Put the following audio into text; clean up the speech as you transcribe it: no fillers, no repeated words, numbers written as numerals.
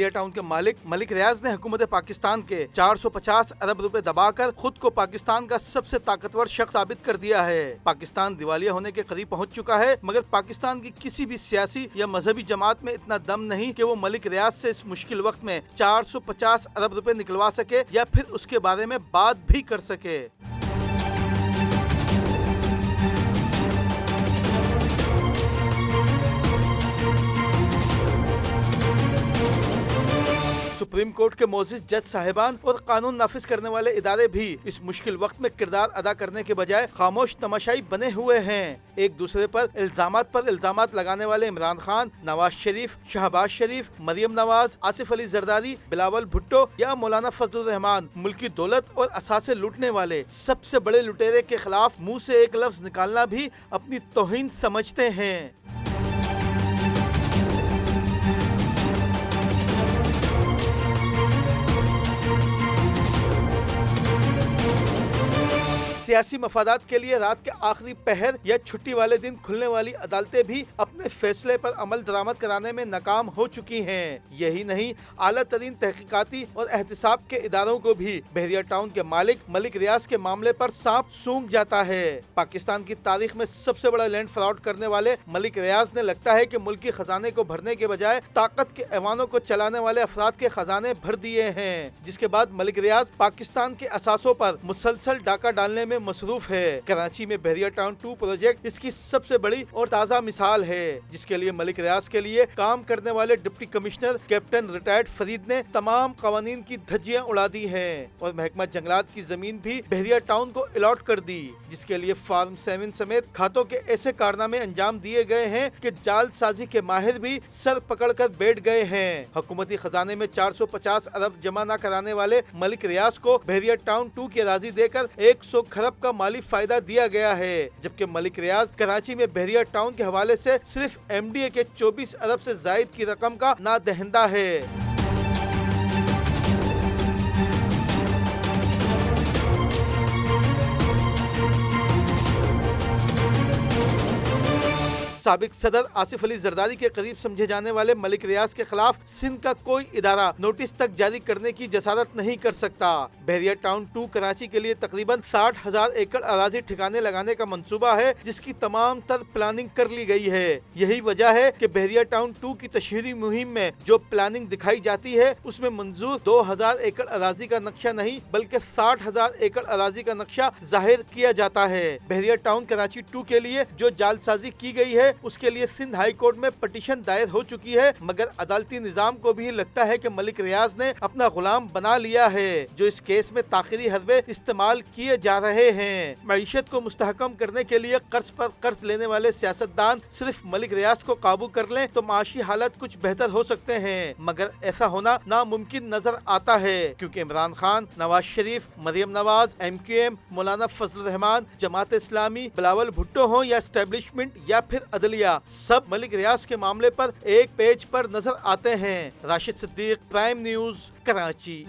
बहरिया town के मालिक मलिक रियाज ने हुकूमत पाकिस्तान के 450 अरब रुपए दबाकर खुद को पाकिस्तान का सबसे ताकतवर शख्स साबित कर दिया है। पाकिस्तान दिवालिया होने के करीब पहुंच चुका है, मगर पाकिस्तान की किसी भी सियासी या मजहबी जमात में इतना दम नहीं कि वो मलिक रियाज से इस मुश्किल वक्त में 450 अरब रुपए निकलवा सके या फिर उसके बारे में बात भी कर सके। सुप्रीम कोर्ट के मोअज़्ज़िज़ जज साहिबान और कानून नाफिज करने वाले इदारे भी इस मुश्किल वक्त में किरदार अदा करने के बजाय खामोश तमाशाई बने हुए हैं। एक दूसरे पर इल्जामात लगाने वाले इमरान खान, नवाज शरीफ, शहबाज शरीफ, मरियम नवाज, आसिफ अली जरदारी, बिलावल भुट्टो या मौलाना फजलुर रहमान मुल्की दौलत और असासे लूटने वाले सबसे बड़े लुटेरे के खिलाफ मुंह से एक लफ्ज निकालना भी अपनी तौहीन समझते हैं। सियासी मफादात के लिए रात के आखिरी पहर या छुट्टी वाले दिन खुलने वाली अदालतें भी अपने फैसले पर अमल दरामद कराने में नाकाम हो चुकी हैं। यही नहीं, आला तरीन तहकीकाती और एहतिसाब के इदारों को भी बहरिया टाउन के मालिक मलिक रियाज के मामले पर सांप सूंघ जाता है। पाकिस्तान की तारीख में सबसे बड़ा लैंड फ्रॉड करने वाले मलिक रियाज ने लगता है कि मुल्की खजाने को भरने के बजाय ताकत के ऐवानों को चलाने वाले अफराद के खजाने भर दिए हैं, जिसके बाद मलिक रियाज पाकिस्तान के असासों पर मुसलसल डाका डालने में मसरूफ है। कराची में बहरिया टाउन 2 प्रोजेक्ट इसकी सबसे बड़ी और ताज़ा मिसाल है, जिसके लिए मलिक रियाज के लिए काम करने वाले deputy commissioner captain retired Farid ने तमाम कवानीन की धज्जियां उड़ा दी हैं और महकमा जंगलात की जमीन भी बहरिया टाउन को अलॉट कर दी, जिसके लिए फार्म 7 समेत खातों के ऐसे कारनामे अंजाम दिए गए हैं कि जालसाजी के माहिर भी सर पकड़ कर बैठ गए हैं। हुकूमती खजाने में 450 अरब जमा न कराने वाले मलिक रियाज को बहरिया टाउन 2 की अराजी देकर 100 खरब का माली फायदा दिया गया है, जबकि मलिक रियाज कराची में बहरिया टाउन के हवाले से सिर्फ एमडीए के 24 अरब से जायद की रकम का नादहिंदा है। साबिक सदर आसिफ अली जरदारी के करीब समझे जाने वाले मलिक रियाज के खिलाफ सिंध का कोई इदारा नोटिस तक जारी करने की जसारत नहीं कर सकता। बहरिया टाउन 2 कराची के लिए तकरीबन 60,000 एकड़ अराजी ठिकाने लगाने का मंसूबा है, जिसकी तमाम तर प्लानिंग कर ली गई है। यही वजह है कि बहरिया टाउन 2 की तशहीरी मुहिम में जो प्लानिंग दिखाई जाती है उसमें मंजूर 2,000 एकड़ अराजी का नक्शा नहीं बल्कि 60,000 एकड़ अराजी का नक्शा जाहिर किया जाता है। बहरिया टाउन कराची 2 के लिए जो जालसाजी की गई है उसके लिए सिंध हाई कोर्ट में पटिशन दायर हो चुकी है, मगर अदालती निजाम को भी लगता है कि मलिक रियाज ने अपना गुलाम बना लिया है, जो इस केस में ताखिरी हरबे इस्तेमाल किए जा रहे हैं। मईशत को मुस्तहकम करने के लिए कर्ज पर कर्ज लेने वाले सियासतदान सिर्फ मलिक रियाज को काबू कर लें तो माशी हालत कुछ बेहतर हो सकते हैं, मगर ऐसा होना नामुमकिन नजर आता है, क्योंकि इमरान खान, नवाज शरीफ, मरियम नवाज, MQM, मौलाना फजलुर रहमान, जमात इस्लामी, बिलावल भुट्टो हो या एस्टेब्लिशमेंट या फिर अदलिया, सब मलिक रियाज के मामले पर एक पेज पर नजर आते हैं। Rashid Siddique, Prime News, Karachi.